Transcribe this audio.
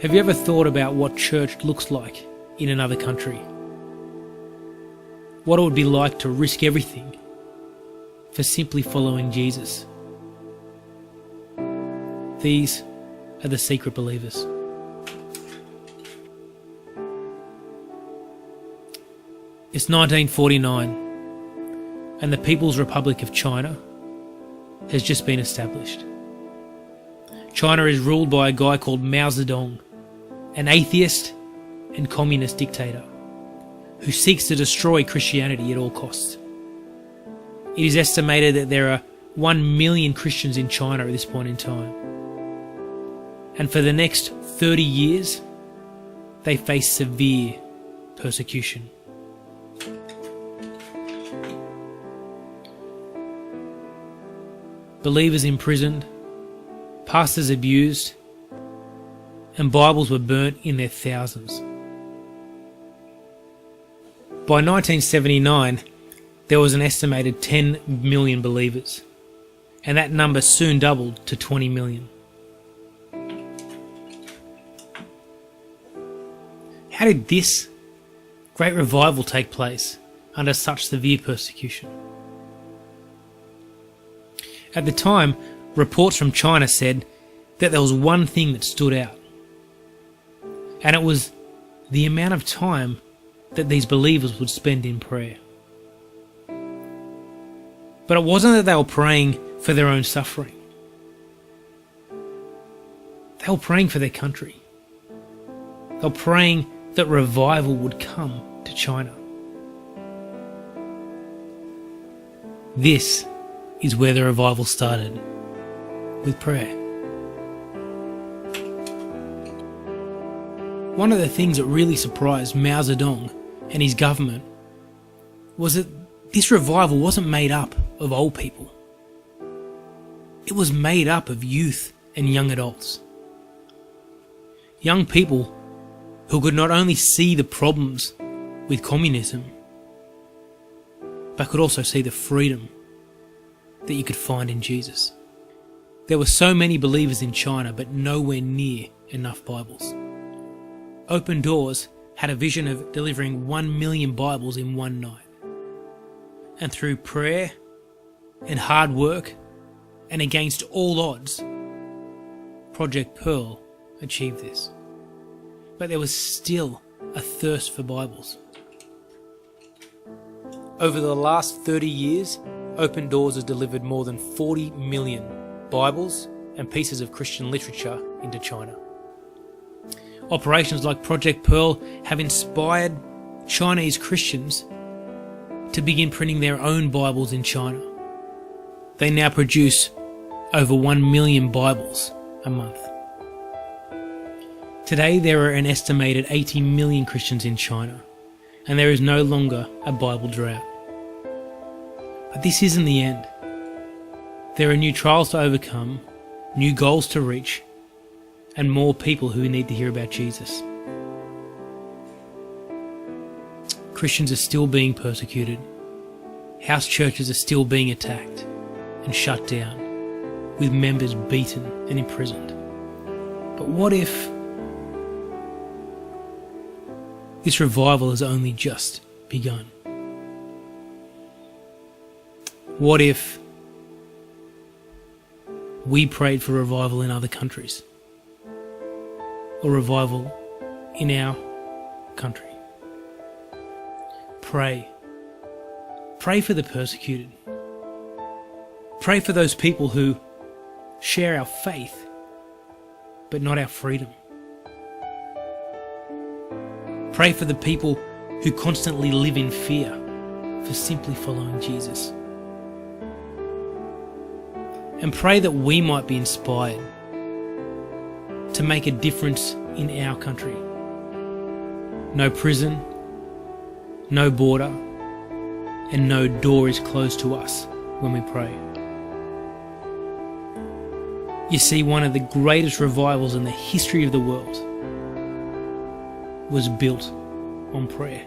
Have you ever thought about what church looks like in another country? What it would be like to risk everything for simply following Jesus? These are the secret believers. It's 1949 and the People's Republic of China has just been established. China is ruled by a guy called Mao Zedong, an atheist and communist dictator who seeks to destroy Christianity at all costs. It is estimated that there are 1 million Christians in China at this point in time. And for the next 30 years, they face severe persecution. Believers imprisoned, pastors abused, and Bibles were burnt in their thousands. By 1979, there was an estimated 10 million believers, and that number soon doubled to 20 million. How did this great revival take place under such severe persecution? At the time, reports from China said that there was one thing that stood out, and it was the amount of time that these believers would spend in prayer. But it wasn't that they were praying for their own suffering. They were praying for their country. They were praying that revival would come to China. This is where the revival started, with prayer. One of the things that really surprised Mao Zedong and his government was that this revival wasn't made up of old people. It was made up of youth and young adults. Young people who could not only see the problems with communism, but could also see the freedom that you could find in Jesus. There were so many believers in China, but nowhere near enough Bibles. Open Doors had a vision of delivering 1 million Bibles in one night. And through prayer and hard work, and against all odds, Project Pearl achieved this. But there was still a thirst for Bibles. Over the last 30 years, Open Doors has delivered more than 40 million Bibles and pieces of Christian literature into China. Operations like Project Pearl have inspired Chinese Christians to begin printing their own Bibles in China. They now produce over 1 million Bibles a month. Today there are an estimated 80 million Christians in China, and there is no longer a Bible drought. But this isn't the end. There are new trials to overcome, new goals to reach, and more people who need to hear about Jesus. Christians are still being persecuted. House churches are still being attacked and shut down, with members beaten and imprisoned. But what if this revival has only just begun? What if we prayed for revival in other countries? Or revival in our country? Pray. Pray for the persecuted. Pray for those people who share our faith, but not our freedom. Pray for the people who constantly live in fear for simply following Jesus. And pray that we might be inspired to make a difference in our country. No prison, no border, and no door is closed to us when we pray. You see, one of the greatest revivals in the history of the world was built on prayer.